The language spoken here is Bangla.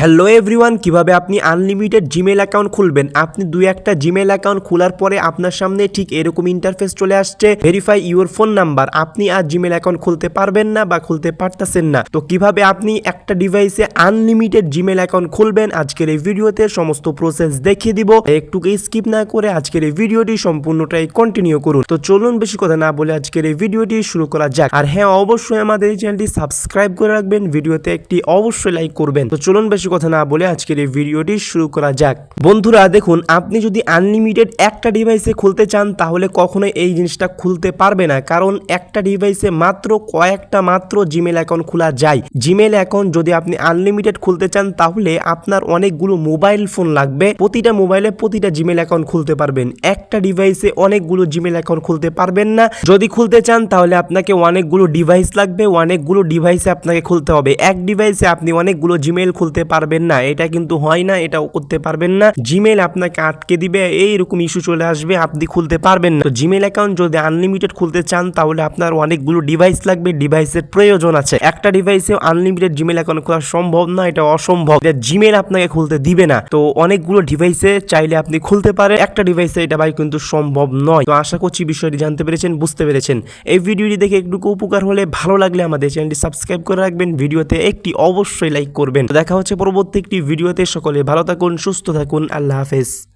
হ্যালো এভরিওয়ান, কিভাবে আপনি আনলিমিটেড জিমেল অ্যাকাউন্ট খুলবেন। আপনি দুই একটা জিমেল অ্যাকাউন্ট খোলার পরে আপনার সামনে ঠিক এরকম ইন্টারফেস চলে আসছে, ভেরিফাই ইউর ফোন নাম্বার। আপনি আর জিমেল অ্যাকাউন্ট খুলতে পারবেন না বা খুলতে পারতেছেন না। তো কিভাবে আপনি একটা ডিভাইসে আনলিমিটেড জিমেল অ্যাকাউন্ট খুলবেন, আজকের এই ভিডিওতে সমস্ত প্রসেস দেখিয়ে দিব। একটু স্কিপ না করে আজকের এই ভিডিওটি সম্পূর্ণটাই কন্টিনিউ করুন। তো চলুন বেশি কথা না বলে আজকের এই ভিডিওটি শুরু করা যাক। আর হ্যাঁ, অবশ্যই আমাদের এই চ্যানেলটি সাবস্ক্রাইব করে রাখবেন, ভিডিওতে একটি অবশ্যই লাইক করবেন। তো চলুন বেশি কথা না বলে আজকের এই ভিডিওটি শুরু করা যাক। বন্ধুরা দেখুন, আপনি যদি আনলিমিটেড একটা ডিভাইসে খুলতে চান তাহলে কখনোই এই জিনিসটা খুলতে পারবে না, কারণ একটা ডিভাইসে মাত্র কয়েকটা জিমেল অ্যাকাউন্ট খোলা যায়। জিমেল অ্যাকাউন্ট যদি আপনি আনলিমিটেড খুলতে চান তাহলে আপনার অনেকগুলো মোবাইল ফোন লাগবে, প্রতিটা মোবাইলে প্রতিটা জিমেল অ্যাকাউন্ট খুলতে পারবেন। একটা ডিভাইসে অনেকগুলো জিমেল অ্যাকাউন্ট খুলতে পারবেন না। যদি খুলতে চান তাহলে আপনাকে অনেকগুলো ডিভাইস লাগবে, অনেকগুলো ডিভাইসে আপনাকে খুলতে হবে। এক ডিভাইসে আপনি অনেকগুলো জিমেল খুলতে পারবেন না, এটা কিন্তু হয় না, এটাও করতে পারবেন না। জিমেল আপনাকে আটকে দিবে, এইরকম ইস্যু চলে আসবে, আপনি খুলতে পারবেন না। তো জিমেল অ্যাকাউন্ট যদি আনলিমিটেড খুলতে চান তাহলে আপনার অনেকগুলো ডিভাইস লাগবে, ডিভাইসের প্রয়োজন আছে। একটা ডিভাইসে আনলিমিটেড জিমেল অ্যাকাউন্ট খোলা সম্ভব না, এটা অসম্ভব। জিমেল আপনাকে খুলতে দিবে না। তো অনেকগুলো ডিভাইসে চাইলে আপনি খুলতে পারেন, একটা ডিভাইসে এটা ভাই কিন্তু সম্ভব নয়। তো আশা করছি বিষয়টি জানতে পেরেছেন, বুঝতে পেরেছেন। এই ভিডিওটি দেখে একটু উপকার হলে ভালো লাগলে আমাদের চ্যানেলটি সাবস্ক্রাইব করে রাখবেন, ভিডিওতে একটি অবশ্যই লাইক করবেন। দেখা হচ্ছে পরবর্তী একটি ভিডিওতে। সকলে ভালো থাকুন, সুস্থ থাকুন, আল্লাহ হাফেজ।